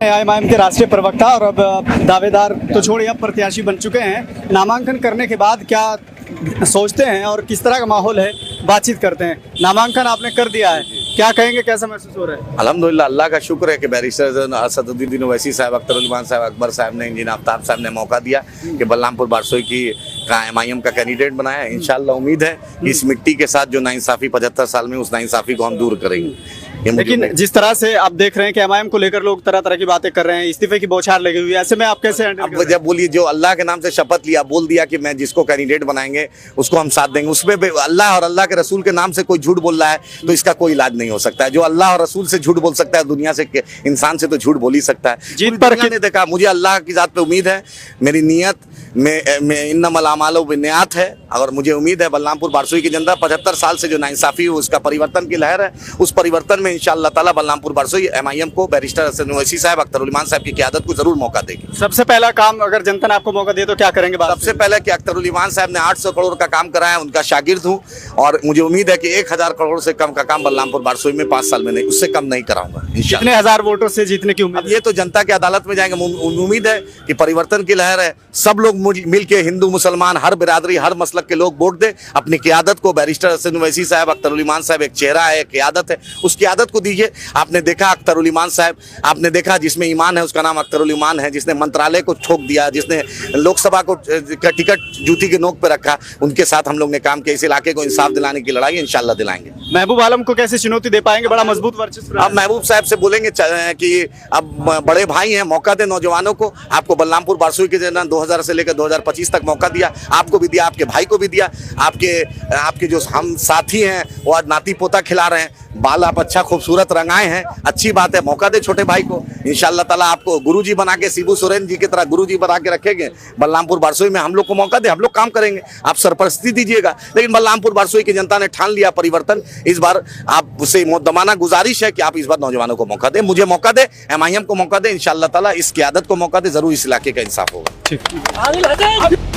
AIMIM के राष्ट्रीय प्रवक्ता और अब दावेदार तो छोड़िए, अब प्रत्याशी बन चुके हैं। नामांकन करने के बाद क्या सोचते हैं और किस तरह का माहौल है, बातचीत करते हैं। नामांकन आपने कर दिया है, क्या कहेंगे, कैसा महसूस हो रहा है? अल्हम्दुलिल्लाह, अल्लाह का शुक्र है कि बैरिस्टर असदुद्दीन ओवैसी साहब, अख्तरुल साहब, अकबर साहब ने, इंजीनियर आफ्ताब साहब ने मौका दिया कि बलरामपुर बारसोई का एमआईएम का कैंडिडेट बनाया। इंशाल्लाह उम्मीद है कि इस मिट्टी के साथ जो नाइंसाफी 75 साल में, उस नाइंसाफी को हम दूर करेंगे। लेकिन जिस तरह से आप देख रहे हैं कि एमआईएम को लेकर लोग तरह तरह की बातें कर रहे हैं, इस्तीफे की बौछार लगी हुई है, ऐसे में आप कैसे हैंडल कर रहे हैं? जब बोलिए, जो अल्लाह के नाम से शपथ लिया, बोल दिया कि मैं जिसको कैंडिडेट बनाएंगे उसको हम साथ देंगे, उसमें अल्लाह और अल्लाह के रसूल के नाम से कोई झूठ बोल रहा है तो इसका कोई इलाज नहीं हो सकता है। जो अल्लाह और रसूल से झूठ बोल सकता है, दुनिया से इंसान से तो झूठ बोल ही सकता है। जीत पर ने देखा, मुझे अल्लाह की जात पे उम्मीद है, मेरी नीयत में इन्नमल आमालु बिन्नियात है, और मुझे उम्मीद है बलरामपुर बारसोई की जनता 75 साल से जो नाइंसाफी हो, उसका परिवर्तन की लहर है, उस परिवर्तन में इंशाअल्लाह ताला बलरामपुर बारसोई एमआईएम को बैरिस्टर असद ओवैसी साहब, अख्तरुल साहब की क़यादत को जरूर मौका देगी। सबसे पहला काम अगर जनता ने आपको मौका दिया तो क्या करेंगे? सबसे पहले कि अख्तरुल साहब ने 800 करोड़ का काम कराया, उनका शागिर्द हूँ, और मुझे उम्मीद है कि 1000 करोड़ से कम का काम बलरामपुर बारसोई में 5 साल में नहीं, उससे कम नहीं कराऊंगा इंशाअल्लाह। कितने हजार वोटों से जीतने की उम्मीद? ये तो जनता की अदालत में जाएंगे। उम्मीद है कि परिवर्तन की लहर है, सब लोग मिल के, हिंदू मुसलमान, हर बिरादरी, हर मसलक के लोग वोट दे, अपनी क़यादत को, बैरिस्टर असद ओवैसी साहब, अख्तरुल साहब एक चेहरा है, एक क़यादत है, उस क़यादत को दीजिए। आपने देखा अख्तरुल साहब, आपने देखा जिसमें ईमान है उसका नाम अख्तरुल है, जिसने मंत्रालय को ठोक दिया, जिसने लोकसभा को टिकट जूती के नोक पे रखा, उनके साथ हम लोग ने काम किया। इस इलाके को इंसाफ दिलाने की लड़ाई इंशाल्लाह दिलाएंगे। महबूब आलम को कैसे चुनौती दे पाएंगे? बड़ा मजबूत वर्चस्व। अब महबूब साहब से बोलेंगे कि अब बड़े भाई हैं, मौका दे नौजवानों को। आपको बलरामपुर बारसोई के जना 2000 से लेकर 2025 तक मौका दिया, आपको भी दिया, आपके भाई को भी दिया। आपके जो हम साथी हैं वो आज नाती पोता खिला रहे हैं, बाल आप अच्छा खूबसूरत रंगाए हैं, अच्छी बात है, मौका दे छोटे भाई को। इंशाल्लाह ताला आपको गुरुजी बना के, शिबू सोरेन जी की तरह गुरुजी बना के रखेंगे। बलरामपुर बारसोई में हम लोग को मौका दे, हम लोग काम करेंगे, आप सरपरस्ती दीजिएगा। लेकिन बलरामपुर बारसोई की जनता ने ठान लिया परिवर्तन। इस बार आप उसे मुद्दमाना गुजारिश है कि आप इस बार नौजवानों को मौका दे, मुझे मौका दे, एमआईएम को मौका दे। इंशाल्लाह ताला इस क़यादत को मौका दे, जरूर इस इलाके का इंसाफ होगा। ठीक।